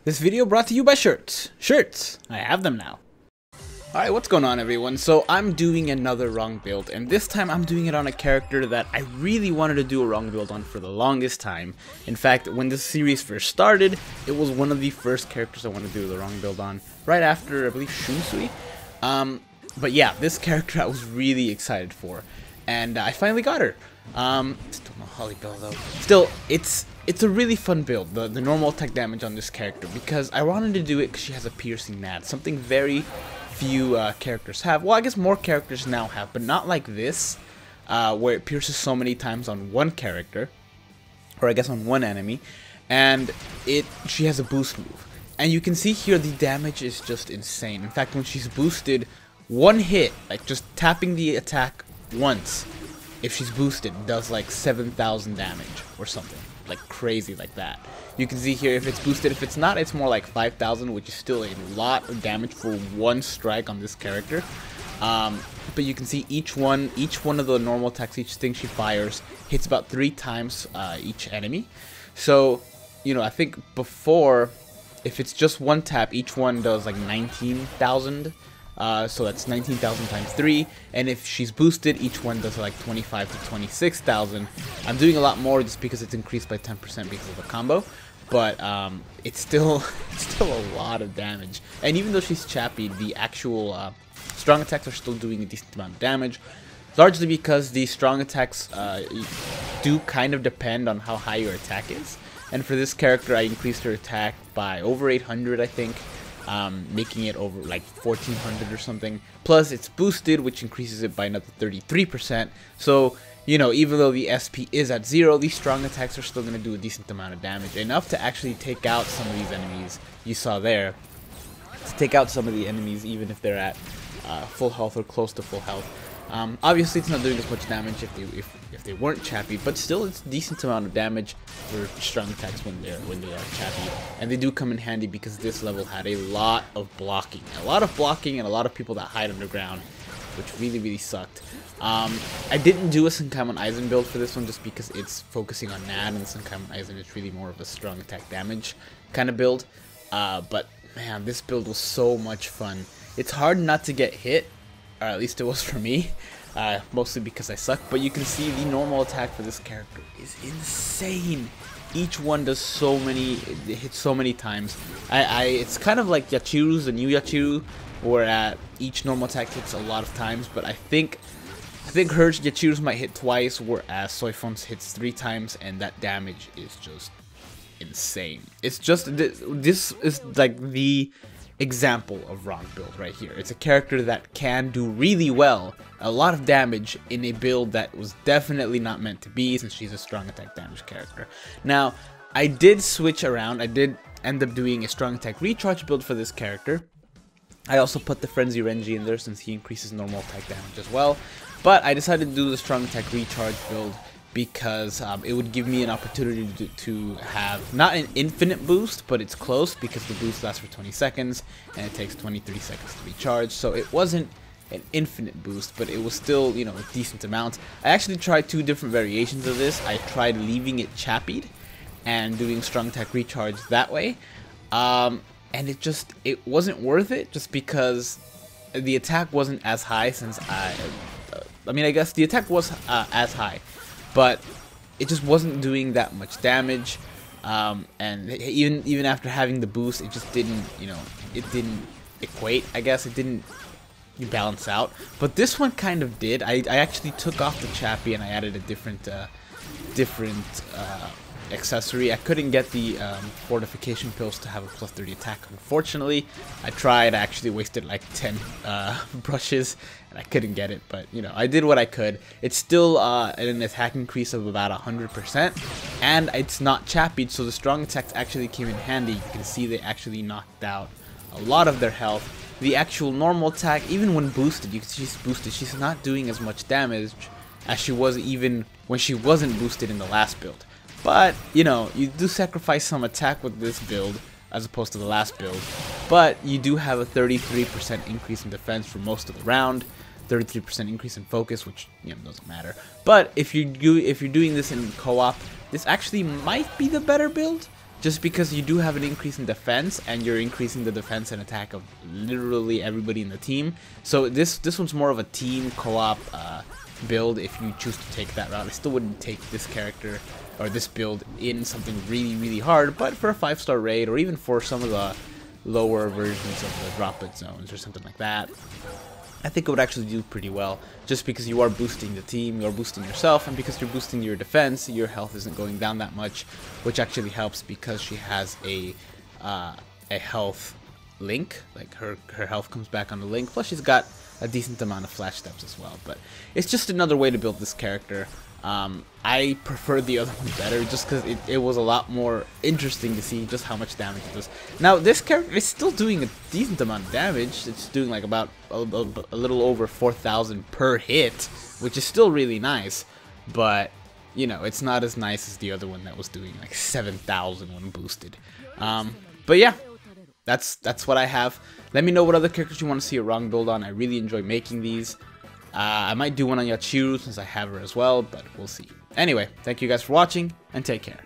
This video brought to you by shirts. Shirts! I have them now. Alright, what's going on everyone? So I'm doing another wrong build, and this time I'm doing it on a character that I really wanted to do a wrong build on for the longest time. In fact, when this series first started, it was one of the first characters I wanted to do the wrong build on, right after, I believe, Shunsui. But yeah, this character I was really excited for, and I finally got her. Still no Holly build though. Still, it's a really fun build, the normal attack damage on this character, because I wanted to do it because she has a piercing NAD, something very few characters have. Well, I guess more characters now have, but not like this, where it pierces so many times on one character, or I guess on one enemy, and she has a boost move. And you can see here the damage is just insane. In fact, when she's boosted, one hit, like just tapping the attack once, if she's boosted, does like 7,000 damage or something, like crazy like that. You can see here if it's boosted. If it's not, it's more like 5,000, which is still a lot of damage for one strike on this character. But you can see each one of the normal attacks, each thing she fires, hits about 3 times each enemy. So, you know, I think before, if it's just one tap, each one does like 19,000. So that's 19,000 times 3, and if she's boosted, each one does like 25 to 26,000. I'm doing a lot more just because it's increased by 10% because of the combo, but it's still a lot of damage. And even though she's chappy, the actual strong attacks are still doing a decent amount of damage, largely because the strong attacks do kind of depend on how high your attack is. And for this character, I increased her attack by over 800, I think. Making it over like 1400 or something. Plus it's boosted, which increases it by another 33%. So, you know, even though the SP is at 0, these strong attacks are still going to do a decent amount of damage. Enough to actually take out some of these enemies you saw there. To take out some of the enemies even if they're at full health or close to full health. Obviously it's not doing as much damage if they weren't chappy, but still it's a decent amount of damage for strong attacks when they are chappy, and they do come in handy because this level had a lot of blocking and a lot of people that hide underground, which really sucked. I didn't do a Senkaiman Aizen build for this one just because it's focusing on NAD, and Senkaiman Aizen is really more of a strong attack damage kind of build. But man, this build was so much fun. It's hard not to get hit. Or at least it was for me, mostly because I suck. But you can see the normal attack for this character is insane. Each one does so many, it hits so many times. It's kind of like Yachiru's, the new Yachiru, where each normal attack hits a lot of times. But I think hers, Yachiru's might hit twice, whereas Soifon's hits 3 times, and that damage is just insane. It's just, this is like the example of wrong build right here. It's a character that can do really well, a lot of damage in a build that was definitely not meant to be, since she's a strong attack damage character. Now, I did switch around. I did end up doing a strong attack recharge build for this character. I also put the Frenzy Renji in there since he increases normal attack damage as well, but I decided to do the strong attack recharge build because it would give me an opportunity to have not an infinite boost, but it's close because the boost lasts for 20 seconds and it takes 23 seconds to recharge. So it wasn't an infinite boost, but it was still, you know, a decent amount. I actually tried 2 different variations of this. I tried leaving it chappied and doing strong attack recharge that way, and it wasn't worth it just because the attack wasn't as high. Since I mean, I guess the attack was as high, but it just wasn't doing that much damage, and even after having the boost, it just didn't, you know, it didn't equate. I guess it didn't balance out. But this one kind of did. I actually took off the chappy and I added a different accessory. I couldn't get the fortification pills to have a plus 30 attack, unfortunately. I tried. I actually wasted like 10 brushes and I couldn't get it, but you know, I did what I could. It's still an attack increase of about 100%, and it's not chappied, so the strong attacks actually came in handy. You can see they actually knocked out a lot of their health. The actual normal attack, even when boosted, you can see she's boosted, she's not doing as much damage as she was even when she wasn't boosted in the last build. But, you know, you do sacrifice some attack with this build as opposed to the last build. But you do have a 33% increase in defense for most of the round, 33% increase in focus, which, you know, doesn't matter. But if you're doing this in co-op, this actually might be the better build. just because you do have an increase in defense, and you're increasing the defense and attack of literally everybody in the team. So this one's more of a team co-op build if you choose to take that route. I still wouldn't take this character or this build in something really hard, but for a 5-star raid, or even for some of the lower versions of the drop-it zones or something like that, I think it would actually do pretty well, just because you are boosting the team, you are boosting yourself, and because you're boosting your defense, your health isn't going down that much, which actually helps because she has a health link. Like her health comes back on the link, plus she's got a decent amount of flash steps as well. But it's just another way to build this character. I prefer the other one better, just because it was a lot more interesting to see just how much damage it does. Now this character is still doing a decent amount of damage. It's doing like about a little over 4,000 per hit, which is still really nice, but you know, it's not as nice as the other one that was doing like 7,000 when boosted. But yeah, that's what I have. Let me know what other characters you want to see a wrong build on. I really enjoy making these. I might do one on Yachiru since I have her as well, but we'll see. Anyway, thank you guys for watching, and take care.